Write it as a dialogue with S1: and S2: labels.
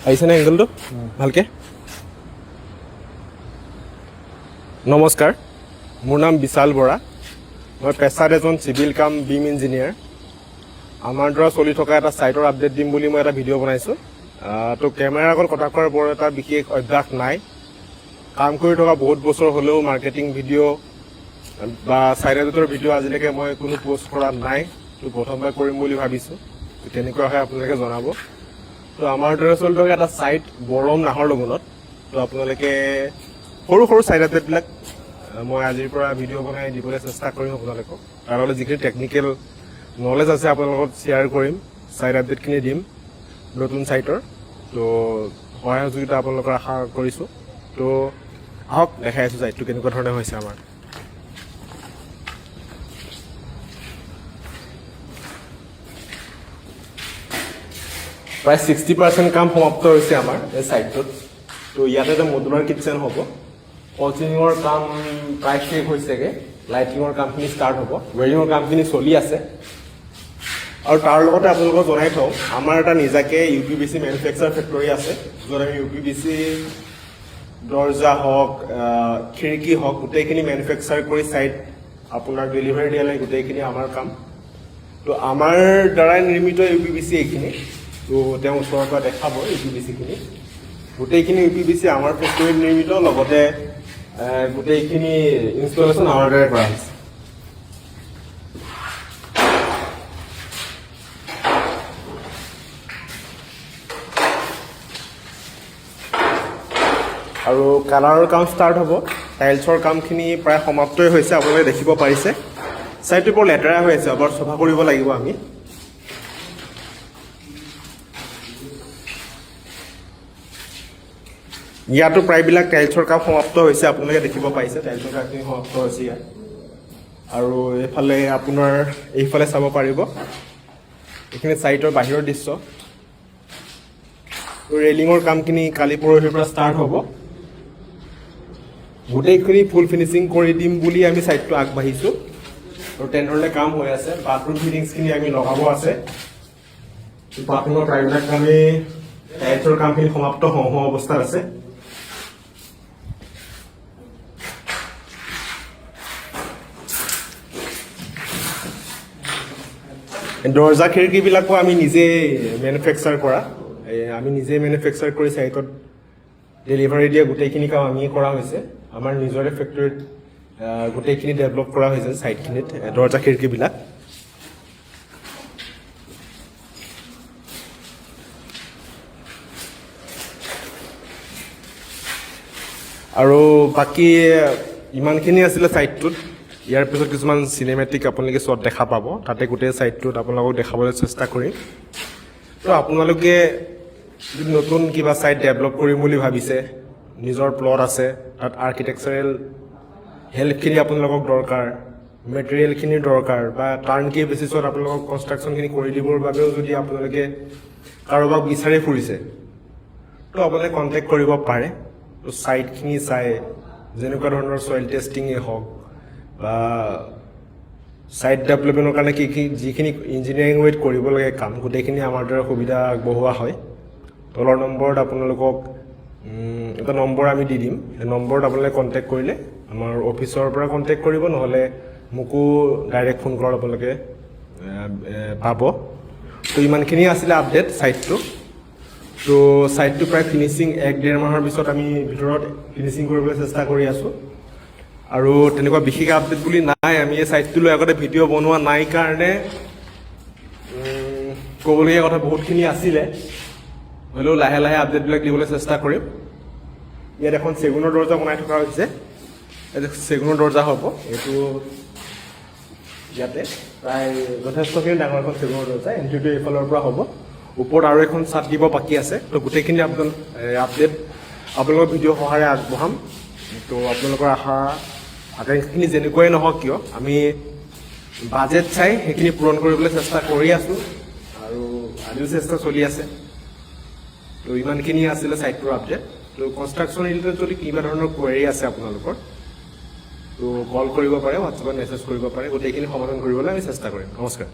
S1: আহিছেনে এংগলটো ভালকে? নমস্কাৰ, মোৰ নাম বিশাল বৰা। মই পেছাত এজন চিভিল কাম বিম ইঞ্জিনিয়াৰ। আমাৰ দ্বাৰা চলি থকা এটা ছাইটৰ আপডেট দিম বুলি মই এটা ভিডিঅ' বনাইছোঁ। তো কেমেৰাৰ আগত কথা কোৱাৰ বৰ এটা বিশেষ অভ্যাস নাই। কাম কৰি থকা বহুত বছৰ হ'লেও মাৰ্কেটিং ভিডিঅ' বা ছাইট আপডেটৰ ভিডিঅ' আজিলৈকে মই কোনো পষ্ট কৰা নাই। তো প্ৰথমবাৰ কৰিম বুলি ভাবিছোঁ। তো কেনেকুৱা হয় আপোনালোকে জনাব। তো আমাৰ দৰে চলি থকা এটা ছাইট বৰম নাহৰ লগনত। তো আপোনালোকে সৰু সৰু ছাইট আপডেটবিলাক মই আজিৰ পৰা ভিডিঅ' বনাই দিবলৈ চেষ্টা কৰিম আপোনালোকক। তাৰ লগত যিখিনি টেকনিকেল নলেজ আছে আপোনালোকৰ লগত শ্বেয়াৰ কৰিম, ছাইট আপডেটখিনি দিম নতুন ছাইটৰ। তো সহায় সহযোগিতা আপোনালোকৰ আশা কৰিছোঁ। তো আহক দেখাই আছোঁ ছাইটটো কেনেকুৱা ধৰণে হৈছে আমাৰ। প্ৰায় 60% কাম সমাপ্ত হৈছে আমাৰ এই ছাইটটোত। তো ইয়াতে এটা মডুলাৰ কিটচেন হ'ব। ফলচিলিঙৰ কাম প্ৰায় শেষ হৈছেগৈ। লাইটিঙৰ কামখিনি ষ্টাৰ্ট হ'ব। ৱেৰিঙৰ কামখিনি চলি আছে। আৰু তাৰ লগতে আপোনালোকক জনাই থওঁ, আমাৰ এটা নিজাকৈ UPVC মেনুফেকচাৰ ফেক্টৰী আছে, য'ত আমি UPVC দৰ্জা হওক, খিৰিকী হওক, গোটেইখিনি মেনুফেকচাৰ কৰি ছাইট আপোনাৰ ডেলিভাৰী দিয়ালৈ গোটেইখিনি আমাৰ কাম। তো আমাৰ দ্বাৰাই নিৰ্মিত UPVC এইখিনি। তো তেওঁ ওচৰৰ পৰা দেখাব UPVCখিনি। গোটেইখিনি UPVC আমাৰ ফেক্টৰীত নিৰ্মিত, লগতে গোটেইখিনি ইনষ্টলেশ্যন আমাৰ দ্বাৰাই কৰা হৈছে। আৰু কালাৰৰ কাম ষ্টাৰ্ট হ'ব। টাইলছৰ কামখিনি প্ৰায় সমাপ্তই হৈছে, আপোনালোকে দেখিব পাৰিছে। ছাইটটো বৰ লেতেৰা হৈ আছে, বৰ চফা কৰিব লাগিব আমি। ইয়াতো প্ৰায়বিলাক টাইলছৰ কাম সমাপ্ত হৈছে, আপোনালোকে দেখিব পাৰিছে। টাইলছৰ কামখিনি সমাপ্ত হৈছে ইয়াত। আৰু এইফালে আপোনাৰ এইফালে চাব পাৰিব, এইখিনি ছাইটৰ বাহিৰৰ দৃশ্য। ৰেলিঙৰ কামখিনি কালি পৰহিৰ পৰা ষ্টাৰ্ট হ'ব। গোটেইখিনি ফুল ফিনিচিং কৰি দিম বুলি আমি ছাইটটো আগবাঢ়িছোঁ। আৰু তেনেধৰণে কাম হৈ আছে। বাথৰুম ফিটিংছখিনি আমি লগাব আছে। বাথৰুমৰ প্ৰায়বিলাক কামেই টাইলছৰ কামখিনি সমাপ্ত হওঁ হওঁ অৱস্থাত আছে। দৰ্জা খিৰিকীবিলাকো আমি নিজে মেনুফেকচাৰ কৰা, আমি নিজে মেনুফেকচাৰ কৰি ছাইটত ডেলিভাৰী দিয়া গোটেইখিনি কাম আমিয়ে কৰা হৈছে। আমাৰ নিজৰে ফেক্টৰীত গোটেইখিনি ডেভেলপ কৰা হৈছে ছাইটখিনিত দৰ্জা খিৰিকীবিলাক। আৰু বাকী ইমানখিনি আছিলে ছাইটটোত। ইয়াৰ পিছত কিছুমান চিনেমেটিক আপোনালোকে শ্বট দেখা পাব, তাতে গোটেই ছাইটটোত আপোনালোকক দেখাবলৈ চেষ্টা কৰিম। তো আপোনালোকে যদি নতুন কিবা ছাইট ডেভেলপ কৰিম বুলি ভাবিছে, নিজৰ প্লট আছে, তাত আৰ্কিটেকচাৰেল হেল্পখিনি আপোনালোকক দৰকাৰ, মেটেৰিয়েলখিনিৰ দৰকাৰ, বা টাৰ্ণকি বেচিছত আপোনালোকক কনষ্ট্ৰাকশ্যনখিনি কৰি দিবৰ বাবেও যদি আপোনালোকে কাৰোবাক বিচাৰি ফুৰিছে, তো আপোনালোকে কণ্টেক্ট কৰিব পাৰে। তো ছাইটখিনি চাই যেনেকুৱা ধৰণৰ ছইল টেষ্টিঙেই হওক বা ছাইট ডেভেলপমেণ্টৰ কাৰণে যিখিনি ইঞ্জিনিয়াৰিং ৱেত কৰিব লাগে কাম, গোটেইখিনি আমাৰ দ্বাৰা সুবিধা আগবঢ়োৱা হয়। তলৰ নম্বৰত আপোনালোকক এটা নম্বৰ আমি দি দিম। সেই নম্বৰত আপোনালোকে কণ্টেক্ট কৰিলে আমাৰ অফিচৰ পৰা কণ্টেক্ট কৰিব, নহ'লে মোকো ডাইৰেক্ট ফোন কৰাত আপোনালোকে পাব। তো ইমানখিনি আছিলে আপডেট ছাইটটো। তো ছাইটটো প্ৰায় ফিনিচিং 1-1.5 মাহৰ পিছত আমি ভিতৰত ফিনিচিং কৰিবলৈ চেষ্টা কৰি আছোঁ। আৰু তেনেকুৱা বিশেষ আপডেট বুলি নাই। আমি এই ছাইটটোলৈ আগতে ভিডিঅ' বনোৱা নাই কাৰণে ক'বলগীয়া কথা বহুতখিনি আছিলে, হ'লেও লাহে লাহে আপডেটবিলাক দিবলৈ চেষ্টা কৰিম। ইয়াত এখন চেগুনৰ দৰ্জা বনাই থকা হৈছে। এইটো চেগুনৰ দৰ্জা হ'ব। এইটো ইয়াতে প্ৰায় যথেষ্টখিনি ডাঙৰ এখন চেগুনৰ দৰ্জা। এণ্ট্ৰিটো এইফালৰ পৰা হ'ব। ওপৰত আৰু এখন ছাদ দিব বাকী আছে। তো গোটেইখিনি আপডেট আপোনালোকৰ ভিডিঅ' সহায়েৰে আগবঢ়াম। তো আপোনালোকৰ আকাংক্ষাখিনি যেনেকুৱাই নহওক কিয়, আমি বাজেট চাই সেইখিনি পূৰণ কৰিবলৈ চেষ্টা কৰি আছোঁ, আৰু আজিও চেষ্টা চলি আছে। তো ইমানখিনি আছিলে ছাইটটোৰ আপডেট। তো কনষ্ট্ৰাকশ্যন ৰিলেটেড যদি কিবা ধৰণৰ কুৱেৰি আছে আপোনালোকৰ, তো কল কৰিব পাৰে, হোৱাটছএপত মেছেজ কৰিব পাৰে। গোটেইখিনি সমাধান কৰিবলৈ আমি চেষ্টা কৰিম। নমস্কাৰ।